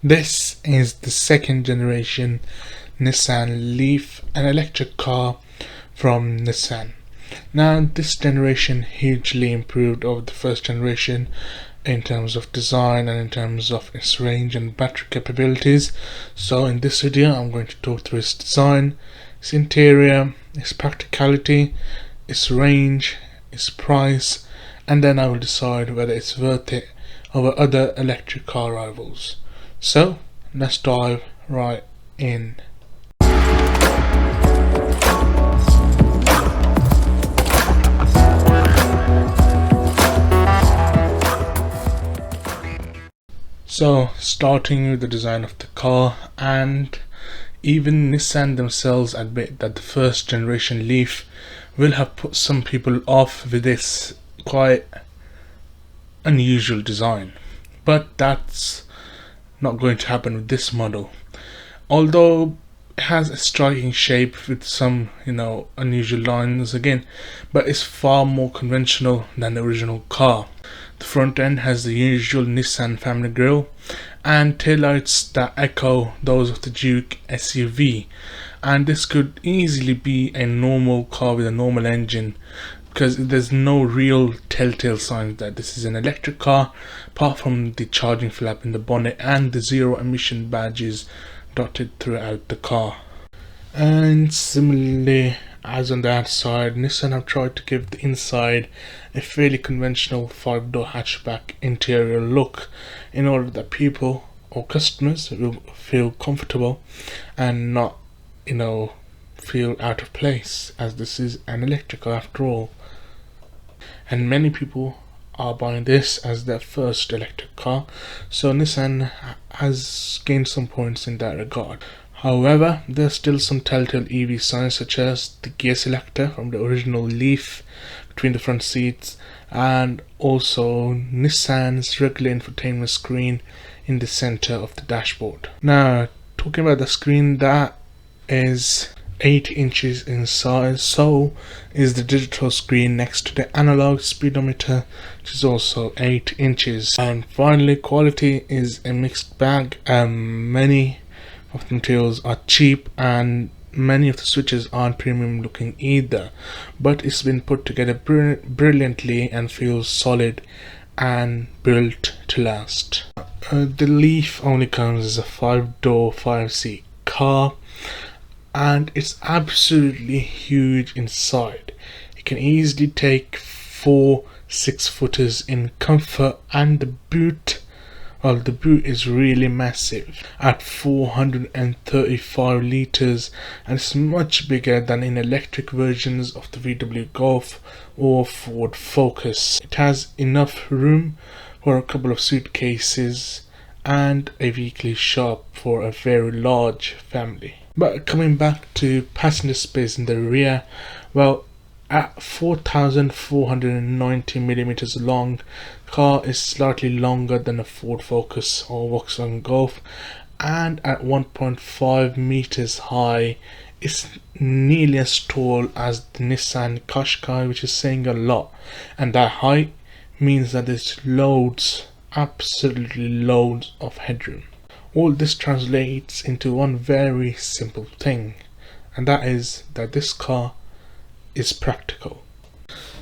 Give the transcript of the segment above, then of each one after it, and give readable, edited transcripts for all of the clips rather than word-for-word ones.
This is the second generation Nissan Leaf, an electric car from Nissan. Now, this generation hugely improved over the first generation in terms of design and in terms of its range and battery capabilities. So in this video I'm going to talk through its design, its interior, its practicality, its range, its price, and then I will decide whether it's worth it over other electric car rivals. So let's dive right in. So starting with the design of the car, and even Nissan themselves admit that the first generation Leaf will have put some people off with this quite unusual design, but that's not going to happen with this model. Although it has a striking shape with some unusual lines again, but it's far more conventional than the original car. The front end has the usual Nissan family grille and taillights that echo those of the Duke SUV, and this could easily be a normal car with a normal engine, because there's no real telltale signs that this is an electric car apart from the charging flap in the bonnet and the zero emission badges dotted throughout the car. And similarly as on the outside, Nissan have tried to give the inside a fairly conventional 5-door hatchback interior look in order that people or customers will feel comfortable and not feel out of place, as this is an electric car after all. And many people are buying this as their first electric car, so Nissan has gained some points in that regard. However, there's still some telltale EV signs, such as the gear selector from the original Leaf between the front seats, and also Nissan's regular infotainment screen in the center of the dashboard. Now, talking about the screen, that is 8 inches in size, so is the digital screen next to the analog speedometer, which is also 8 inches. And finally, quality is a mixed bag. Many of the materials are cheap and many of the switches aren't premium looking either, but it's been put together brilliantly and feels solid and built to last. The Leaf only comes as a 5-door 5-seat car, and it's absolutely huge inside. It can easily take 4 6-footers in comfort, and the boot is really massive at 435 liters, and it's much bigger than in electric versions of the VW Golf or Ford Focus. It has enough room for a couple of suitcases and a weekly shop for a very large family. But coming back to passenger space in the rear, well, at 4,490 millimeters long, the car is slightly longer than a Ford Focus or Volkswagen Golf, and at 1.5 meters high, it's nearly as tall as the Nissan Qashqai, which is saying a lot. And that height means that there's absolutely loads of headroom. All this translates into one very simple thing, and that is that this car is practical.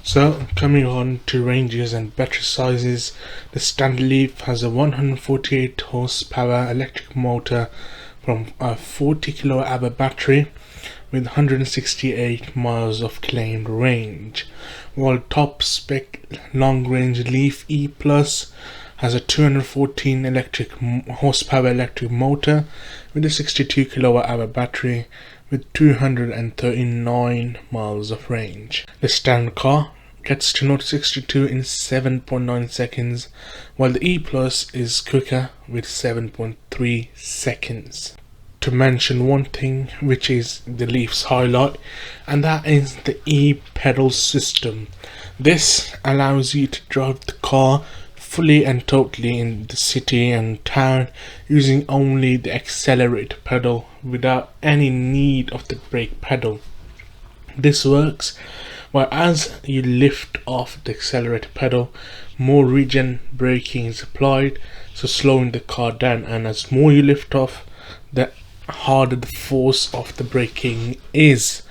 So coming on to ranges and battery sizes, the standard Leaf has a 148 horsepower electric motor from a 40 kWh battery with 168 miles of claimed range, while top spec long range Leaf E Plus has a 214 horsepower electric motor with a 62 kWh battery with 239 miles of range. The standard car gets to 0 to 62 in 7.9 seconds, while the E Plus is quicker with 7.3 seconds. To mention one thing which is the Leaf's highlight, and that is the e-pedal system. This allows you to drive the car fully and totally in the city and town using only the accelerator pedal without any need of the brake pedal. This works while as you lift off the accelerator pedal, more regen braking is applied so slowing the car down, and as more you lift off, the harder the force of the braking is.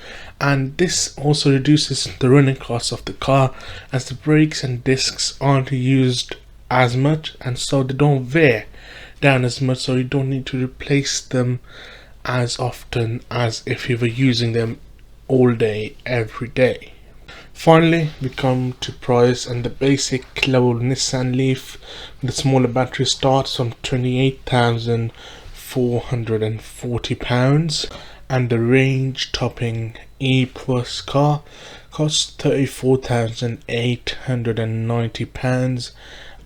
And this also reduces the running costs of the car, as the brakes and discs aren't used as much, and so they don't wear down as much, so you don't need to replace them as often as if you were using them all day every day. Finally, we come to price, and the basic level Nissan Leaf with the smaller battery starts from £28,440, and the range topping E Plus car costs £34,890,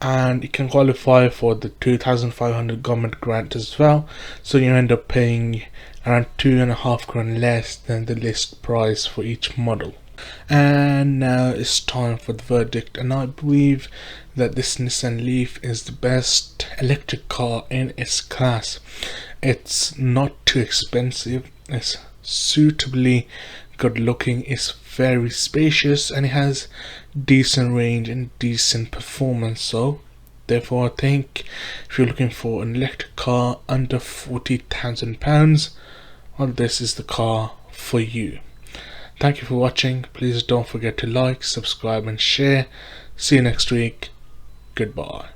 and you can qualify for the 2,500 government grant as well, so you end up paying around £2,500 less than the list price for each model. And now it's time for the verdict, and I believe that this Nissan Leaf is the best electric car in its class. It's not too expensive, it's suitably good looking, it's very spacious, and it has decent range and decent performance. So therefore I think if you're looking for an electric car under £40,000, well, this is the car for you. Thank you for watching. Please don't forget to like, subscribe and share. See you next week. Goodbye.